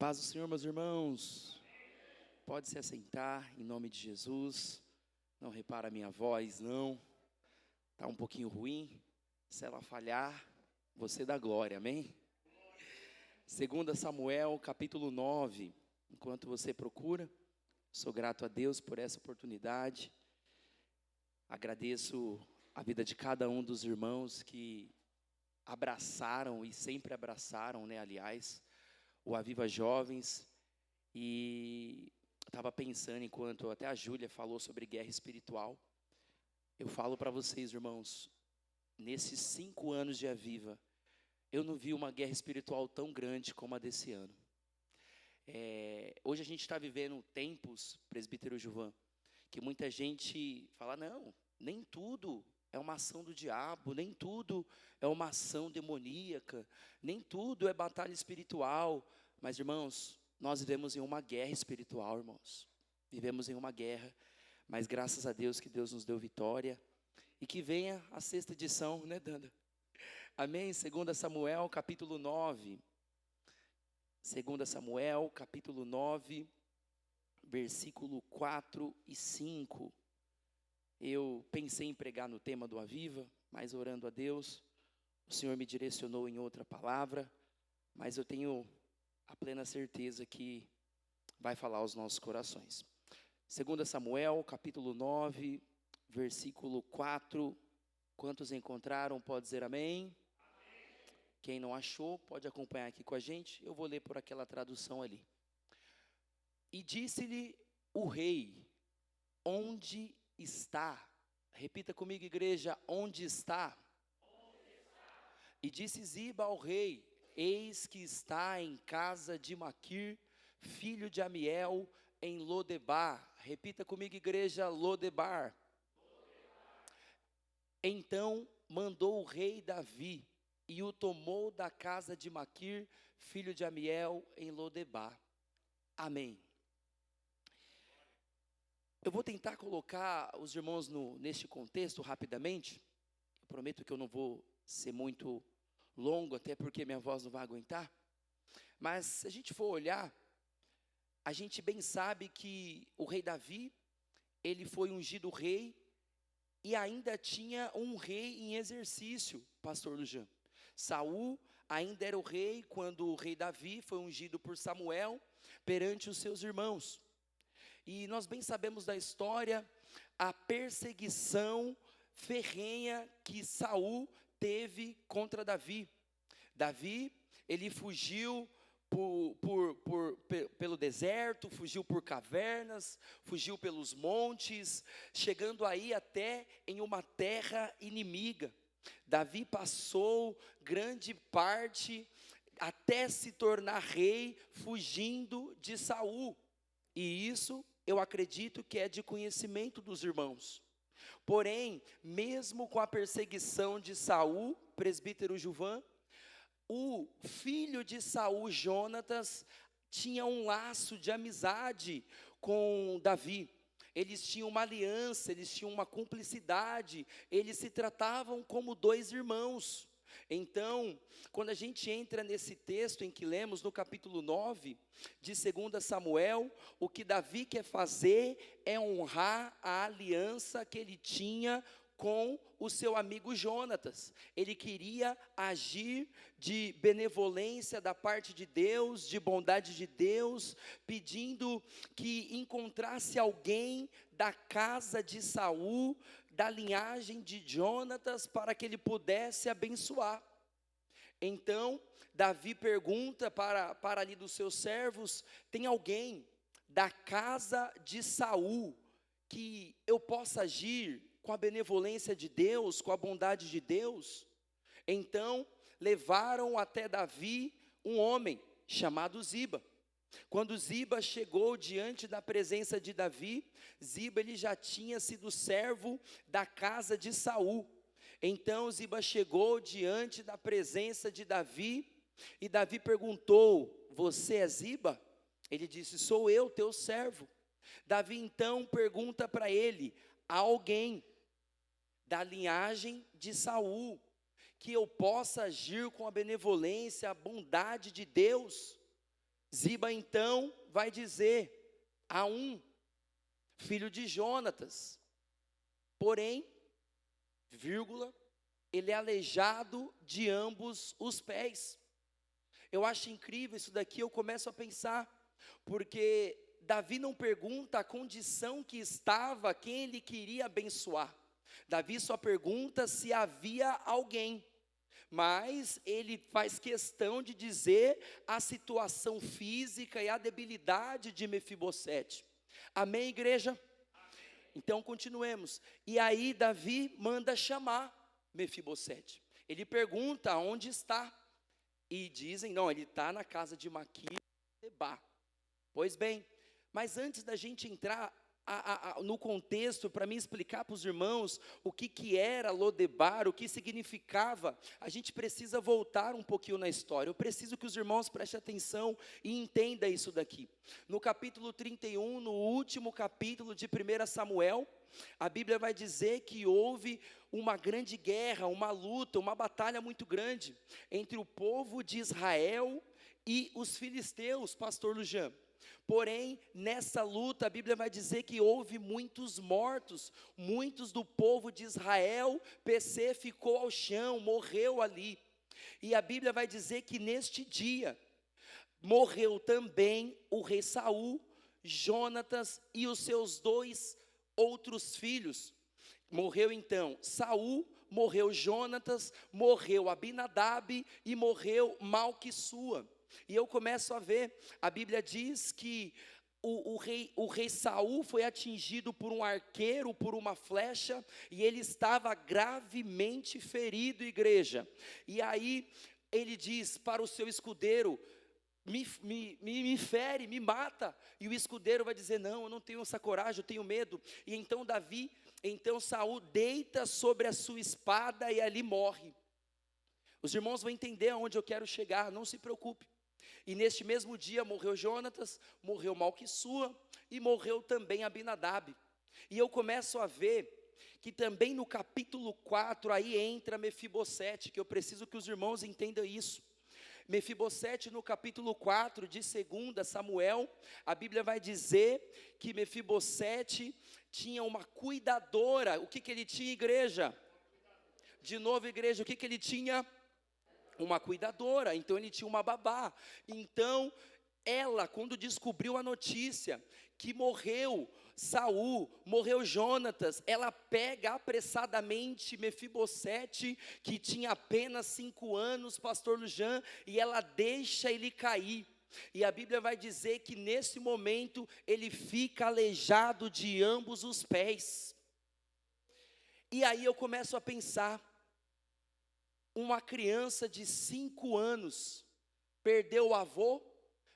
Paz do Senhor, meus irmãos. Pode se assentar, em nome de Jesus. Não repara a minha voz, não. Está um pouquinho ruim. Se ela falhar, você dá glória, amém? 2 Samuel, capítulo 9. Enquanto você procura, sou grato a Deus por essa oportunidade. Agradeço a vida de cada um dos irmãos que abraçaram e sempre abraçaram, aliás, o Aviva Jovens. E estava pensando, enquanto até a Júlia falou sobre guerra espiritual, eu falo para vocês, irmãos, nesses 5 anos de Aviva, eu não vi uma guerra espiritual tão grande como a desse ano. Hoje a gente está vivendo tempos, presbítero Gilvan, que muita gente fala, não, nem tudo é uma ação do diabo, nem tudo é uma ação demoníaca, nem tudo é batalha espiritual. Mas, irmãos, nós vivemos em uma guerra espiritual, irmãos. Vivemos em uma guerra, mas graças a Deus que Deus nos deu vitória. E que venha a 6ª edição, né, Danda? Amém? 2 Samuel, capítulo 9. 2 Samuel, capítulo 9, versículo 4 e 5. Eu pensei em pregar no tema do Aviva, mas orando a Deus, o Senhor me direcionou em outra palavra, mas eu tenho a plena certeza que vai falar aos nossos corações. 2 Samuel, capítulo 9, versículo 4. Quantos encontraram, pode dizer amém? Amém. Quem não achou, pode acompanhar aqui com a gente. Eu vou ler por aquela tradução ali. E disse-lhe o rei, onde está? Repita comigo, igreja, onde está? Onde está? E disse Ziba ao rei, eis que está em casa de Maquir, filho de Amiel, em Lodebar. Repita comigo, igreja, Lodebar. Então mandou o rei Davi, e o tomou da casa de Maquir, filho de Amiel, em Lodebar. Amém. Eu vou tentar colocar os irmãos neste contexto rapidamente. Eu prometo que eu não vou ser muito longo, até porque minha voz não vai aguentar. Mas se a gente for olhar, a gente bem sabe que o rei Davi, ele foi ungido rei, e ainda tinha um rei em exercício, pastor Lujan. Saul ainda era o rei quando o rei Davi foi ungido por Samuel perante os seus irmãos. E nós bem sabemos da história, a perseguição ferrenha que Saul teve contra Davi. Davi, ele fugiu pelo deserto, fugiu por cavernas, fugiu pelos montes, chegando aí até em uma terra inimiga. Davi passou grande parte até se tornar rei, fugindo de Saul. E isso eu acredito que é de conhecimento dos irmãos. Porém, mesmo com a perseguição de Saul, presbítero Gilvan, o filho de Saul, Jonatas, tinha um laço de amizade com Davi. Eles tinham uma aliança, eles tinham uma cumplicidade, eles se tratavam como 2 irmãos. Então, quando a gente entra nesse texto em que lemos no capítulo 9 de 2 Samuel, o que Davi quer fazer é honrar a aliança que ele tinha com o seu amigo Jonatas. Ele queria agir de benevolência da parte de Deus, de bondade de Deus, pedindo que encontrasse alguém da casa de Saul, da linhagem de Jonatas, para que ele pudesse abençoar. Então, Davi pergunta para ali dos seus servos, tem alguém da casa de Saul que eu possa agir com a benevolência de Deus, com a bondade de Deus? Então, levaram até Davi um homem chamado Ziba. Quando Ziba chegou diante da presença de Davi, Ziba ele já tinha sido servo da casa de Saul. Então Ziba chegou diante da presença de Davi, e Davi perguntou, você é Ziba? Ele disse, sou eu, teu servo. Davi então pergunta para ele, há alguém da linhagem de Saul que eu possa agir com a benevolência, a bondade de Deus? Ziba então vai dizer a um filho de Jonatas, porém, vírgula, ele é aleijado de ambos os pés. Eu acho incrível isso daqui, eu começo a pensar, porque Davi não pergunta a condição que estava, quem ele queria abençoar. Davi só pergunta se havia alguém, mas ele faz questão de dizer a situação física e a debilidade de Mefibosete. Amém, igreja? Então continuemos. E aí Davi manda chamar Mefibosete. Ele pergunta onde está. E dizem, não, ele está na casa de Maquir e Lodebá. Pois bem, mas antes da gente entrar no contexto, para mim explicar para os irmãos o que era Lodebar, o que significava, a gente precisa voltar um pouquinho na história. Eu preciso que os irmãos prestem atenção e entendam isso daqui. No capítulo 31, no último capítulo de 1 Samuel, a Bíblia vai dizer que houve uma grande guerra, uma luta, uma batalha muito grande entre o povo de Israel e os filisteus, pastor Lujan. Porém, nessa luta, a Bíblia vai dizer que houve muitos mortos, muitos do povo de Israel, PC ficou ao chão, morreu ali. E a Bíblia vai dizer que neste dia, morreu também o rei Saul, Jonatas e os seus 2 outros filhos. Morreu então Saul, morreu Jonatas, morreu Abinadab e morreu Malquissua. E eu começo a ver, a Bíblia diz que o rei Saul foi atingido por um arqueiro, por uma flecha, e ele estava gravemente ferido, igreja. E aí ele diz para o seu escudeiro, me fere, me mata. E o escudeiro vai dizer, não, eu não tenho essa coragem, eu tenho medo. E então Saul deita sobre a sua espada e ali morre. Os irmãos vão entender aonde eu quero chegar, não se preocupe. E neste mesmo dia morreu Jonatas, morreu Malquissua e morreu também Abinadab. E eu começo a ver que também no capítulo 4, aí entra Mefibosete, que eu preciso que os irmãos entendam isso. Mefibosete no capítulo 4 de 2 Samuel, a Bíblia vai dizer que Mefibosete tinha uma cuidadora. O que ele tinha, igreja? De novo, igreja, o que ele tinha? Uma cuidadora. Então ele tinha uma babá. Então ela, quando descobriu a notícia que morreu Saul, morreu Jonatas, ela pega apressadamente Mefibosete, que tinha apenas 5 anos, pastor Lujan, e ela deixa ele cair. E a Bíblia vai dizer que nesse momento ele fica aleijado de ambos os pés. E aí eu começo a pensar, uma criança de 5 anos, perdeu o avô,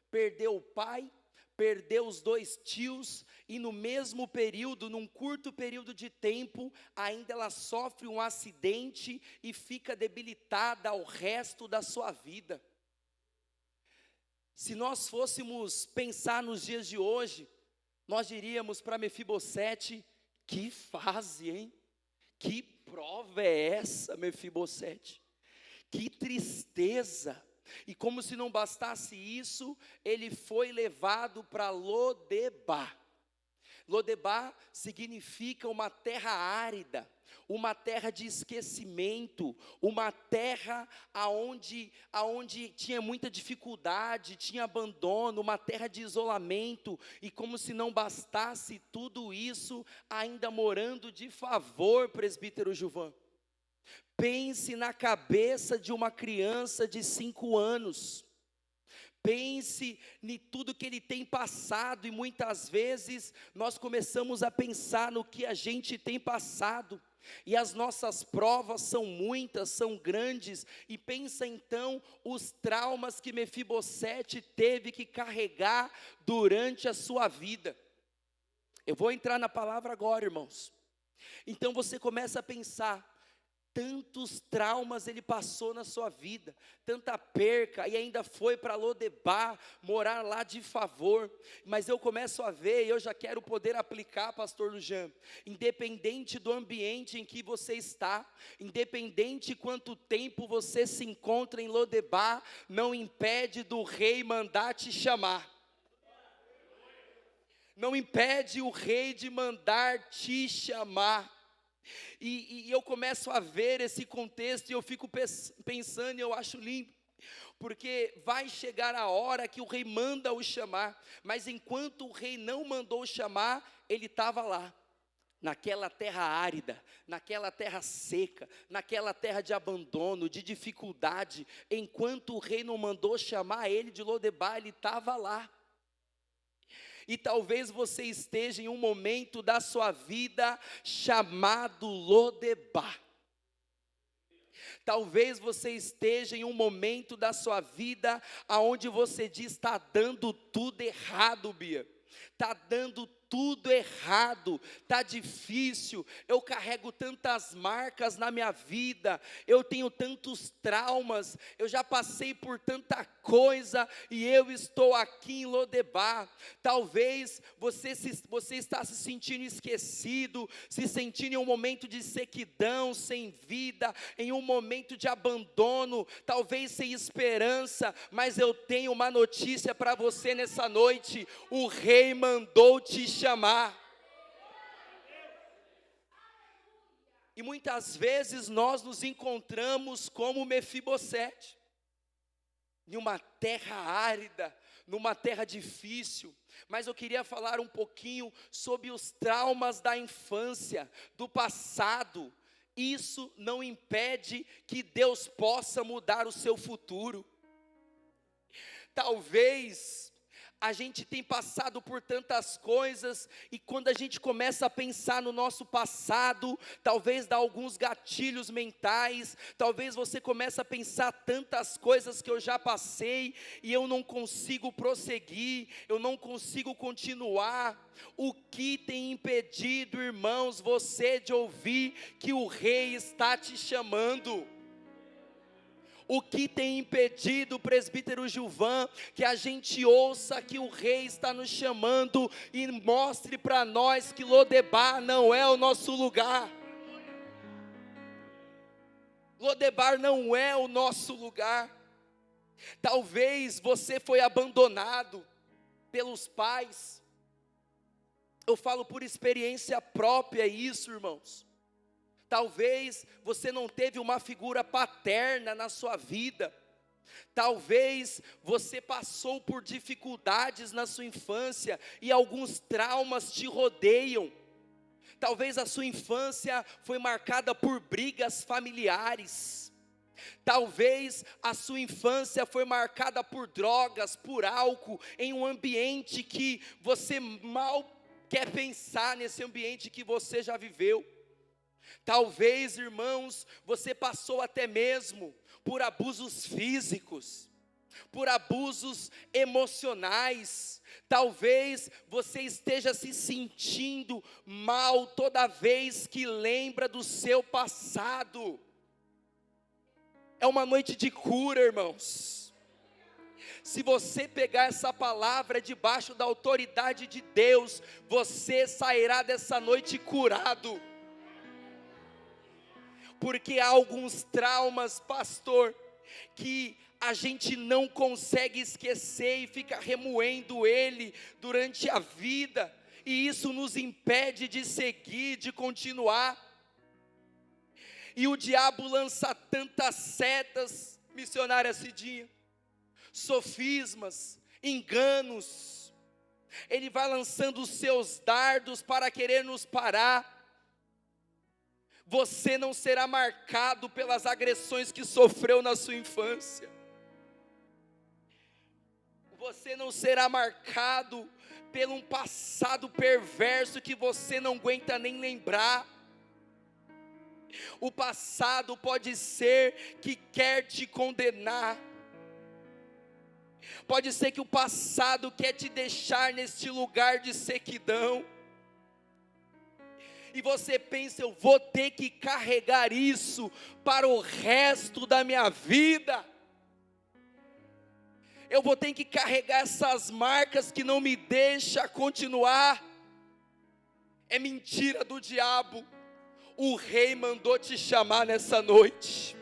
perdeu o pai, perdeu os 2 tios, e no mesmo período, num curto período de tempo, ainda ela sofre um acidente e fica debilitada ao resto da sua vida. Se nós fôssemos pensar nos dias de hoje, nós diríamos para Mefibosete, que fase, hein? Que prova é essa, Mefibosete? Que tristeza! E como se não bastasse isso, ele foi levado para Lodebá. Lodebá significa uma terra árida, uma terra de esquecimento, uma terra aonde tinha muita dificuldade, tinha abandono, uma terra de isolamento. E como se não bastasse tudo isso, ainda morando de favor, presbítero Gilvan. Pense na cabeça de uma criança de 5 anos. Pense em tudo que ele tem passado, e muitas vezes nós começamos a pensar no que a gente tem passado, e as nossas provas são muitas, são grandes, e pensa então os traumas que Mefibosete teve que carregar durante a sua vida. Eu vou entrar na palavra agora, irmãos. Então você começa a pensar, Tantos traumas ele passou na sua vida, tanta perca, e ainda foi para Lodebar, morar lá de favor. Mas eu começo a ver, e eu já quero poder aplicar, pastor Lujan, independente do ambiente em que você está, independente quanto tempo você se encontra em Lodebar, não impede do rei mandar te chamar. Não impede o rei de mandar te chamar. E eu começo a ver esse contexto e eu fico pensando, e eu acho lindo, porque vai chegar a hora que o rei manda o chamar, mas enquanto o rei não mandou o chamar, ele estava lá, naquela terra árida, naquela terra seca, naquela terra de abandono, de dificuldade. Enquanto o rei não mandou chamar ele de Lodebar, ele estava lá. E talvez você esteja em um momento da sua vida chamado Lodebar. Talvez você esteja em um momento da sua vida aonde você diz: está dando tudo errado, Bia. Está dando tudo errado, está difícil, eu carrego tantas marcas na minha vida, eu tenho tantos traumas, eu já passei por tanta coisa, e eu estou aqui em Lodebar. Talvez você está se sentindo esquecido, se sentindo em um momento de sequidão, sem vida, em um momento de abandono, talvez sem esperança, mas eu tenho uma notícia para você nessa noite: o rei mandou te chamar. E muitas vezes nós nos encontramos como Mefibosete, em uma terra árida, numa terra difícil. Mas eu queria falar um pouquinho sobre os traumas da infância, do passado. Isso não impede que Deus possa mudar o seu futuro. Talvez a gente tem passado por tantas coisas, e quando a gente começa a pensar no nosso passado, talvez dá alguns gatilhos mentais, talvez você comece a pensar: tantas coisas que eu já passei, e eu não consigo prosseguir, eu não consigo continuar. O que tem impedido, irmãos, você de ouvir que o rei está te chamando? O que tem impedido, presbítero Gilvan, que a gente ouça que o rei está nos chamando e mostre para nós que Lodebar não é o nosso lugar? Lodebar não é o nosso lugar. Talvez você foi abandonado pelos pais. Eu falo por experiência própria isso, irmãos. Talvez você não teve uma figura paterna na sua vida. Talvez você passou por dificuldades na sua infância e alguns traumas te rodeiam. Talvez a sua infância foi marcada por brigas familiares. Talvez a sua infância foi marcada por drogas, por álcool, em um ambiente que você mal quer pensar nesse ambiente que você já viveu. Talvez, irmãos, você passou até mesmo por abusos físicos, por abusos emocionais. Talvez você esteja se sentindo mal toda vez que lembra do seu passado. É uma noite de cura, irmãos. Se você pegar essa palavra debaixo da autoridade de Deus, você sairá dessa noite curado. Porque há alguns traumas, pastor, que a gente não consegue esquecer e fica remoendo ele durante a vida, e isso nos impede de seguir, de continuar. E o diabo lança tantas setas, missionária Cidinha, sofismas, enganos. Ele vai lançando os seus dardos para querer nos parar. Você não será marcado pelas agressões que sofreu na sua infância. Você não será marcado pelo um passado perverso que você não aguenta nem lembrar. O passado pode ser que quer te condenar. Pode ser que o passado quer te deixar neste lugar de sequidão. e você pensa: eu vou ter que carregar isso para o resto da minha vida, eu vou ter que carregar essas marcas que não me deixam continuar. É mentira do diabo. O rei mandou te chamar nessa noite.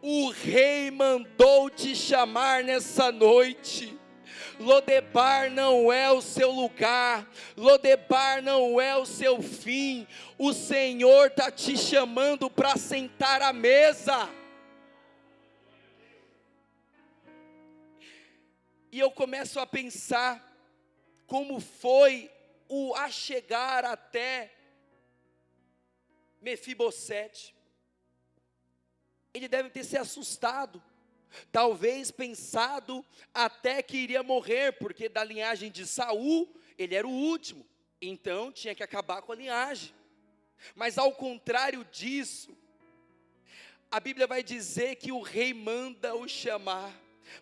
O rei mandou te chamar nessa noite. Lodebar não é o seu lugar, Lodebar não é o seu fim. O Senhor está te chamando para sentar à mesa. E eu começo a pensar como foi o chegar até Mefibosete. Ele deve ter se assustado, talvez pensado até que iria morrer, porque da linhagem de Saul, ele era o último, então tinha que acabar com a linhagem. Mas ao contrário disso, a Bíblia vai dizer que o rei manda o chamar,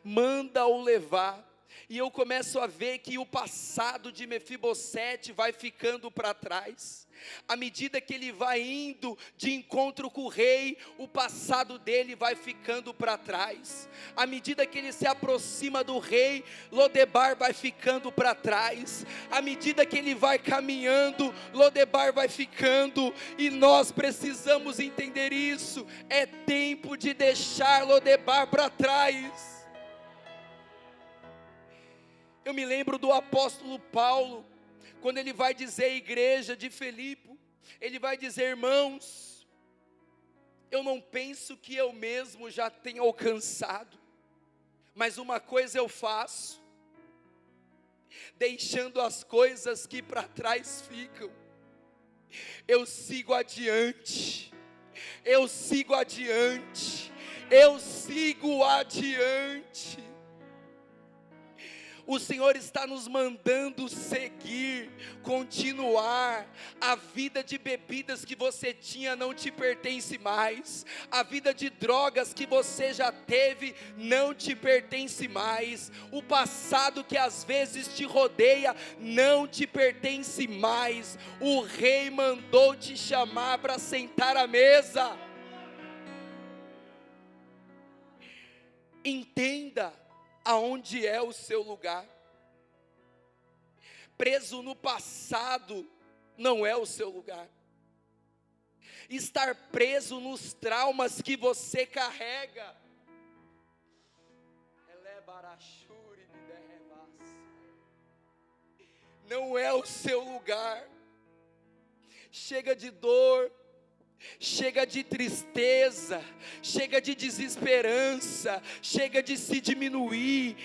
manda o levar, e eu começo a ver que o passado de Mefibosete vai ficando para trás. À medida que ele vai indo de encontro com o rei, o passado dele vai ficando para trás. À medida que ele se aproxima do rei, Lodebar vai ficando para trás. À medida que ele vai caminhando, Lodebar vai ficando. E nós precisamos entender isso. É tempo de deixar Lodebar para trás. Eu me lembro do apóstolo Paulo, quando ele vai dizer à igreja de Filipe, ele vai dizer: irmãos, eu não penso que eu mesmo já tenha alcançado, mas uma coisa eu faço, deixando as coisas que para trás ficam, eu sigo adiante, eu sigo adiante, eu sigo adiante. O Senhor está nos mandando seguir, continuar. A vida de bebidas que você tinha não te pertence mais. A vida de drogas que você já teve não te pertence mais. O passado que às vezes te rodeia não te pertence mais. O rei mandou te chamar para sentar à mesa. Entenda aonde é o seu lugar. Preso no passado não é o seu lugar. Estar preso nos traumas que você carrega não é o seu lugar. Chega de dor, chega de tristeza, chega de desesperança, chega de se diminuir,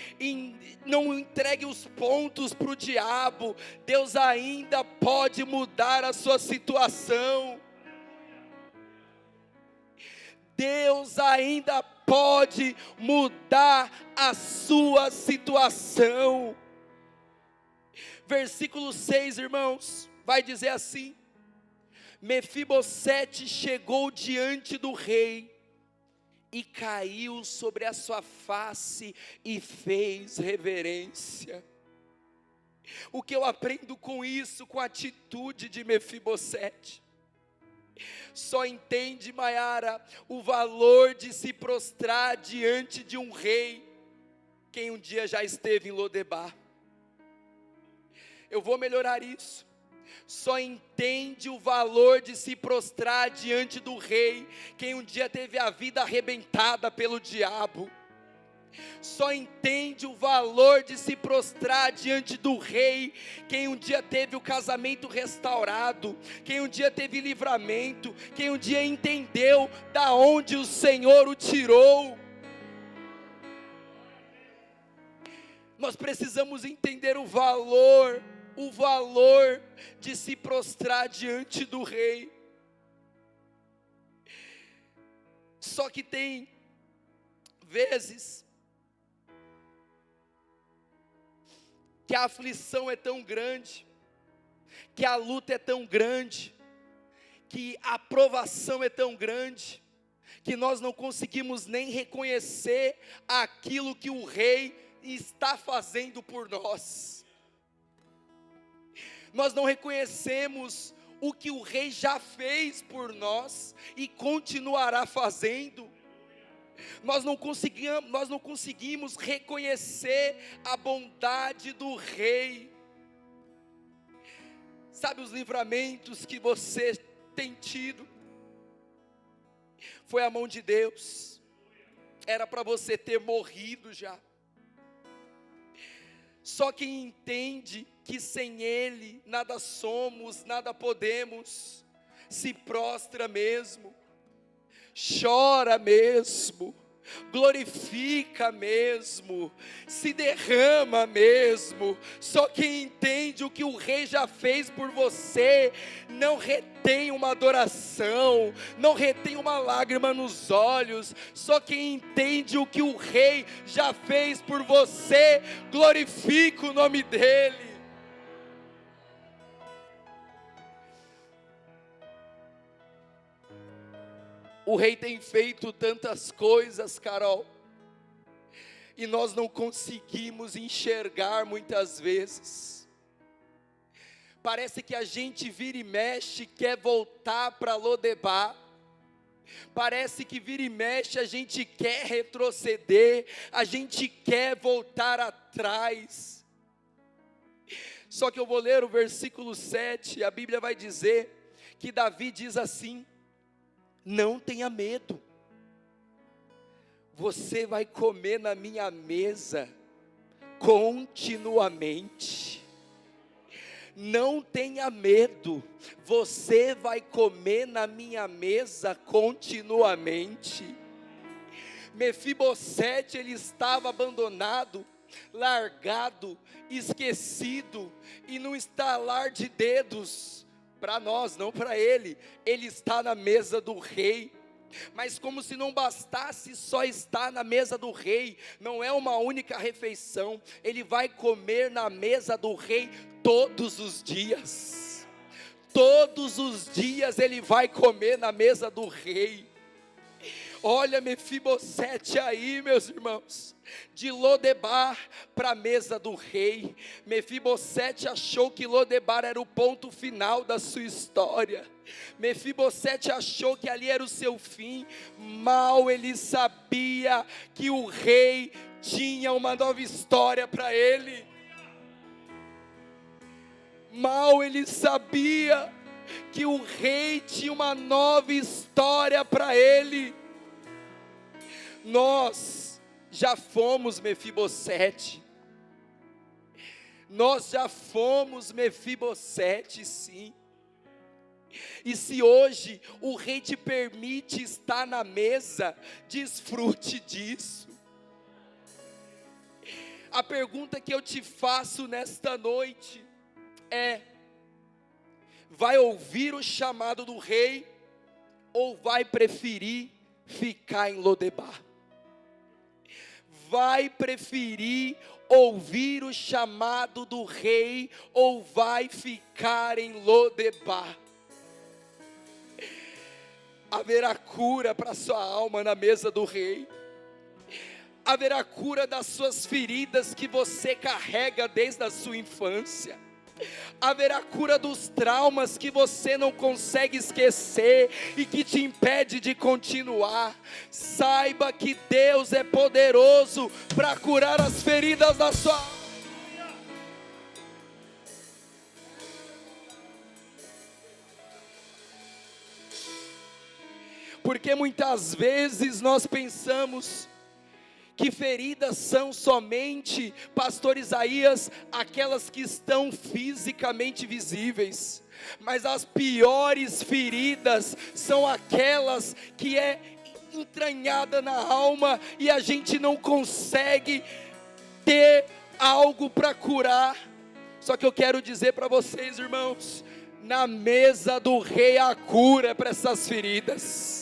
não entregue os pontos para o diabo. Deus ainda pode mudar a sua situação. Deus ainda pode mudar a sua situação. Versículo 6, irmãos, vai dizer assim: Mefibosete chegou diante do rei e caiu sobre a sua face e fez reverência. O que eu aprendo com isso, com a atitude de Mefibosete? Só entende, Maiara, o valor de se prostrar diante de um rei quem um dia já esteve em Lodebar. Eu vou melhorar isso. Só entende o valor de se prostrar diante do rei quem um dia teve a vida arrebentada pelo diabo. Só entende o valor de se prostrar diante do rei quem um dia teve o casamento restaurado, quem um dia teve livramento, quem um dia entendeu da onde o Senhor o tirou. Nós precisamos entender o valor de se prostrar diante do rei. Só que tem vezes que a aflição é tão grande, que a luta é tão grande, que a provação é tão grande, que nós não conseguimos nem reconhecer aquilo que o rei está fazendo por nós. Nós não reconhecemos o que o rei já fez por nós e continuará fazendo. Nós não conseguimos reconhecer a bondade do rei. Sabe os livramentos que você tem tido? Foi a mão de Deus. Era para você ter morrido já. Só quem entende que sem Ele nada somos, nada podemos, se prostra mesmo, chora mesmo, glorifica mesmo, se derrama mesmo. Só quem entende o que o rei já fez por você, não retém uma adoração, não retém uma lágrima nos olhos. Só quem entende o que o rei já fez por você, glorifica o nome dele. O rei tem feito tantas coisas, Carol, e nós não conseguimos enxergar muitas vezes. Parece que a gente vira e mexe, quer voltar para Lodebar. Parece que vira e mexe, a gente quer retroceder, a gente quer voltar atrás. Só que eu vou ler o versículo 7, a Bíblia vai dizer que Davi diz assim: não tenha medo, você vai comer na minha mesa continuamente. Não tenha medo, você vai comer na minha mesa continuamente. Mefibosete, ele estava abandonado, largado, esquecido, e num estalar de dedos, para nós, não para ele está na mesa do rei. Mas como se não bastasse só estar na mesa do rei, não é uma única refeição, ele vai comer na mesa do rei todos os dias. Todos os dias ele vai comer na mesa do rei. Olha Mefibosete aí, meus irmãos, de Lodebar para a mesa do rei. Mefibosete achou que Lodebar era o ponto final da sua história. Mefibosete achou que ali era o seu fim. Mal ele sabia que o rei tinha uma nova história para ele. Mal ele sabia que o rei tinha uma nova história para ele. Nós já fomos Mefibosete. Nós já fomos Mefibosete, sim. E se hoje o rei te permite estar na mesa, desfrute disso. A pergunta que eu te faço nesta noite é: vai ouvir o chamado do rei ou vai preferir ficar em Lodebar? Vai preferir ouvir o chamado do rei ou vai ficar em Lodebar? Haverá cura para sua alma na mesa do rei. Haverá cura das suas feridas que você carrega desde a sua infância. Haverá cura dos traumas que você não consegue esquecer e que te impede de continuar. Saiba que Deus é poderoso para curar as feridas da sua alma. Porque muitas vezes nós pensamos que feridas são somente, pastor Isaías, aquelas que estão fisicamente visíveis, mas as piores feridas são aquelas que é entranhada na alma e a gente não consegue ter algo para curar. Só que eu quero dizer para vocês, irmãos, na mesa do rei há cura para essas feridas.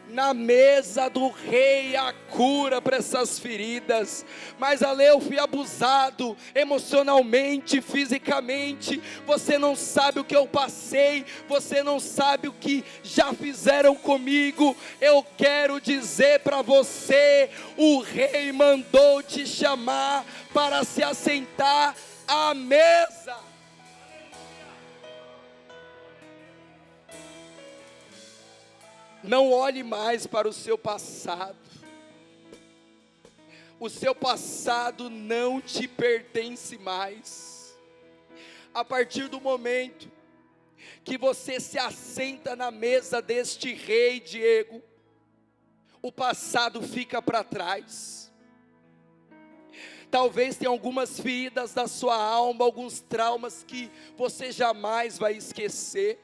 Na mesa do rei há cura para essas feridas. Mas Ale, eu fui abusado emocionalmente, fisicamente. Você não sabe o que eu passei, você não sabe o que já fizeram comigo. Eu quero dizer para você: o rei mandou te chamar para se assentar à mesa. Não olhe mais para o seu passado. O seu passado não te pertence mais. A partir do momento que você se assenta na mesa deste rei, Diego, o passado fica para trás. Talvez tenha algumas feridas da sua alma, alguns traumas que você jamais vai esquecer.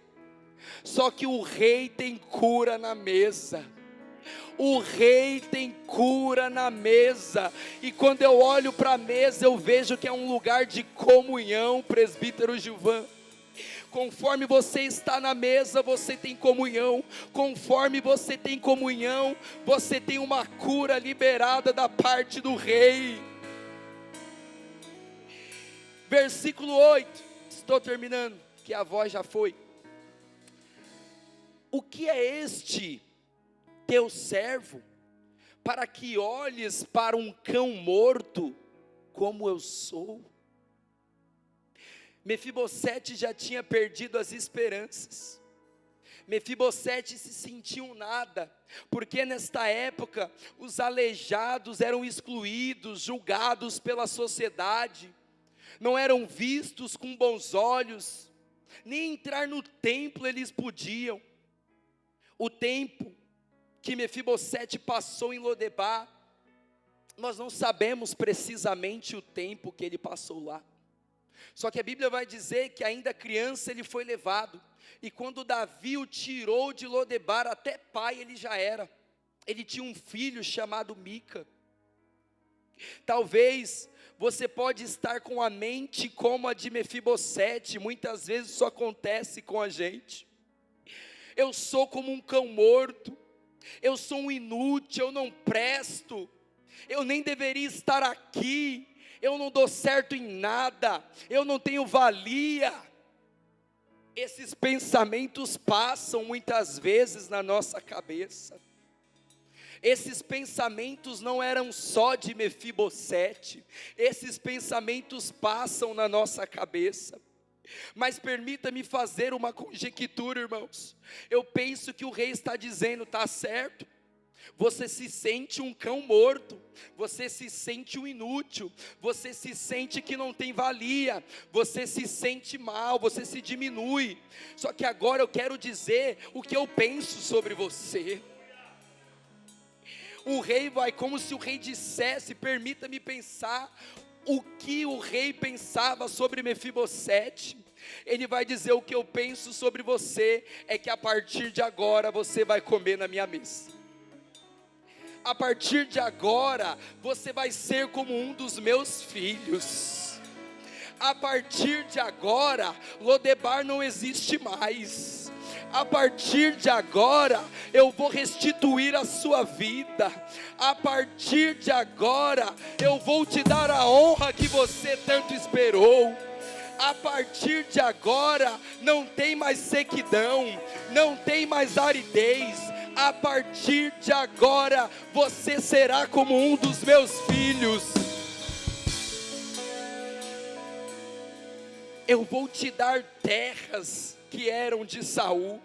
Só que o rei tem cura na mesa. O rei tem cura na mesa. E quando eu olho para a mesa, eu vejo que é um lugar de comunhão, presbítero Gilvan. Conforme você está na mesa, você tem comunhão. Conforme você tem comunhão, você tem uma cura liberada da parte do rei. Versículo 8, estou terminando, que a voz já foi. O que é este teu servo, para que olhes para um cão morto, como eu sou? Mefibosete já tinha perdido as esperanças. Mefibosete se sentia um nada, porque nesta época, os aleijados eram excluídos, julgados pela sociedade, não eram vistos com bons olhos, nem entrar no templo eles podiam. O tempo que Mefibosete passou em Lodebar, nós não sabemos precisamente o tempo que ele passou lá. Só que a Bíblia vai dizer que ainda criança ele foi levado, e quando Davi o tirou de Lodebar, até pai ele já era. Ele tinha um filho chamado Mica. Talvez você pode estar com a mente como a de Mefibosete, muitas vezes isso acontece com a gente. Eu sou como um cão morto, eu sou um inútil, eu não presto, eu nem deveria estar aqui, eu não dou certo em nada, eu não tenho valia. Esses pensamentos passam muitas vezes na nossa cabeça. Esses pensamentos não eram só de Mefibosete, esses pensamentos passam na nossa cabeça. Mas permita-me fazer uma conjectura, irmãos. Eu penso que o rei está dizendo, está certo, você se sente um cão morto, você se sente um inútil, você se sente que não tem valia, você se sente mal, você se diminui. Só que agora eu quero dizer o que eu penso sobre você. O rei vai, como se o rei dissesse, permita-me pensar o que o rei pensava sobre Mefibosete. Ele vai dizer, o que eu penso sobre você é que a partir de agora você vai comer na minha mesa. A partir de agora você vai ser como um dos meus filhos. A partir de agora Lodebar não existe mais. A partir de agora, eu vou restituir a sua vida. A partir de agora, eu vou te dar a honra que você tanto esperou. A partir de agora, não tem mais sequidão, não tem mais aridez. A partir de agora, você será como um dos meus filhos. Eu vou te dar terras que eram de Saul,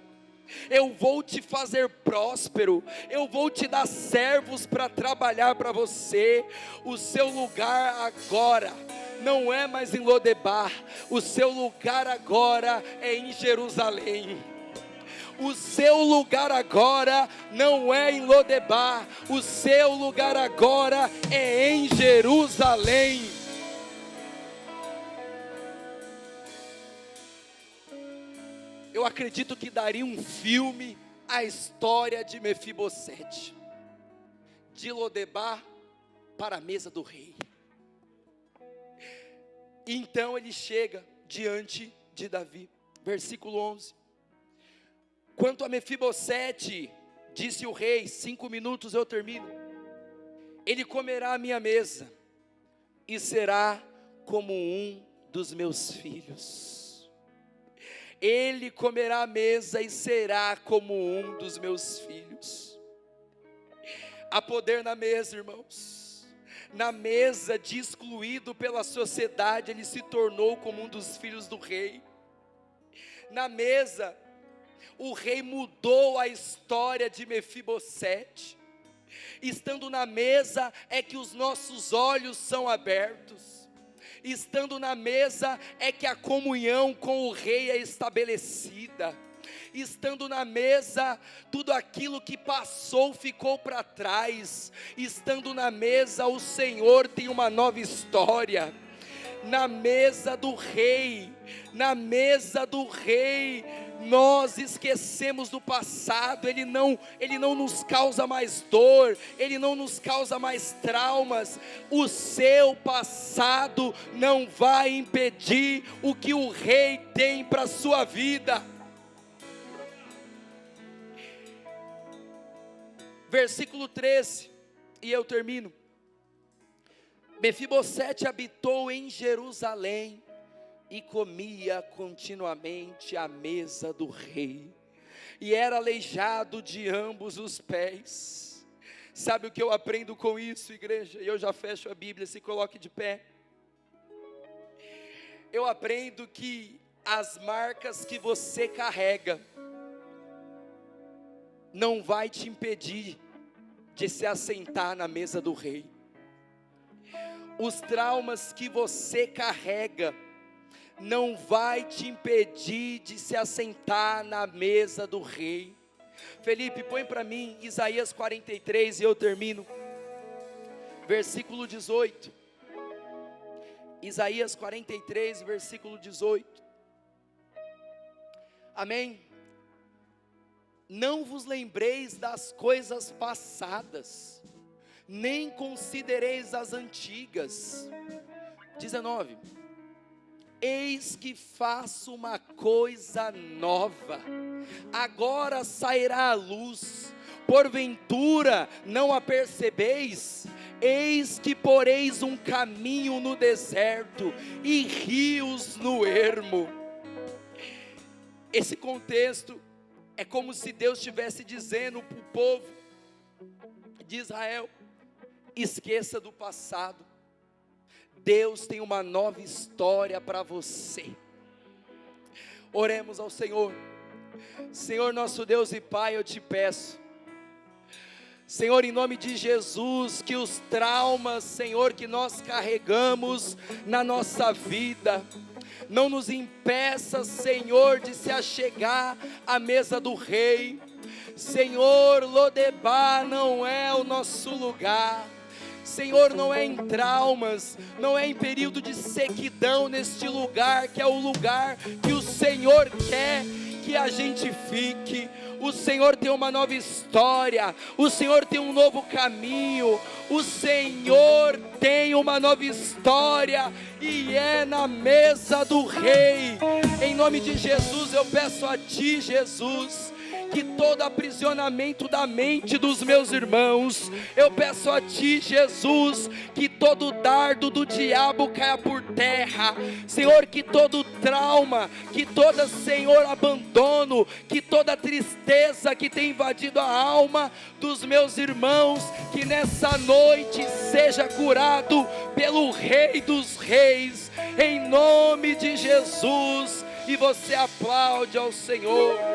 eu vou te fazer próspero, eu vou te dar servos para trabalhar para você. O seu lugar agora não é mais em Lodebar, o seu lugar agora é em Jerusalém. O seu lugar agora não é em Lodebar, o seu lugar agora é em Jerusalém. Eu acredito que daria um filme a história de Mefibosete, de Lodebar para a mesa do rei. Então ele chega diante de Davi, versículo 11. Quanto a Mefibosete, disse o rei, 5 minutos eu termino, ele comerá a minha mesa, e será como um dos meus filhos. Ele comerá a mesa e será como um dos meus filhos. Há poder na mesa, irmãos. Na mesa de excluído pela sociedade, ele se tornou como um dos filhos do rei. Na mesa o rei mudou a história de Mefibosete. Estando na mesa é que os nossos olhos são abertos. Estando na mesa é que a comunhão com o rei é estabelecida. Estando na mesa, tudo aquilo que passou ficou para trás. Estando na mesa, o Senhor tem uma nova história. Na mesa do rei, nós esquecemos do passado. Ele não nos causa mais dor, Ele não nos causa mais traumas. O seu passado não vai impedir o que o rei tem para a sua vida. Versículo 13, e eu termino. Mefibosete habitou em Jerusalém e comia continuamente à mesa do rei, e era aleijado de ambos os pés. Sabe o que eu aprendo com isso, igreja? Eu já fecho a Bíblia, se coloque de pé. Eu aprendo que as marcas que você carrega não vai te impedir de se assentar na mesa do rei. Os traumas que você carrega não vai te impedir de se assentar na mesa do rei. Felipe, põe para mim Isaías 43 e eu termino. Versículo 18. Isaías 43, versículo 18. Amém? Não vos lembreis das coisas passadas, nem considereis as antigas. 19. Eis que faço uma coisa nova, agora sairá a luz, porventura não a percebeis? Eis que poreis um caminho no deserto e rios no ermo. Esse contexto é como se Deus estivesse dizendo para o povo de Israel: esqueça do passado, Deus tem uma nova história para você. Oremos ao Senhor. Senhor nosso Deus e Pai, eu te peço, Senhor, em nome de Jesus, que os traumas, Senhor, que nós carregamos na nossa vida, não nos impeça, Senhor, de se achegar à mesa do rei. Senhor, Lodebar não é o nosso lugar. Senhor, não é em traumas, não é em período de sequidão neste lugar, que é o lugar que o Senhor quer que a gente fique. O Senhor tem uma nova história, o Senhor tem um novo caminho, o Senhor tem uma nova história, e é na mesa do rei. Em nome de Jesus eu peço a Ti, Jesus, que todo aprisionamento da mente dos meus irmãos, eu peço a Ti, Jesus, que todo dardo do diabo caia por terra, Senhor, que todo trauma, que toda, Senhor, abandono, que toda tristeza que tem invadido a alma dos meus irmãos, que nessa noite seja curado pelo Rei dos Reis, em nome de Jesus. E você aplaude ao Senhor.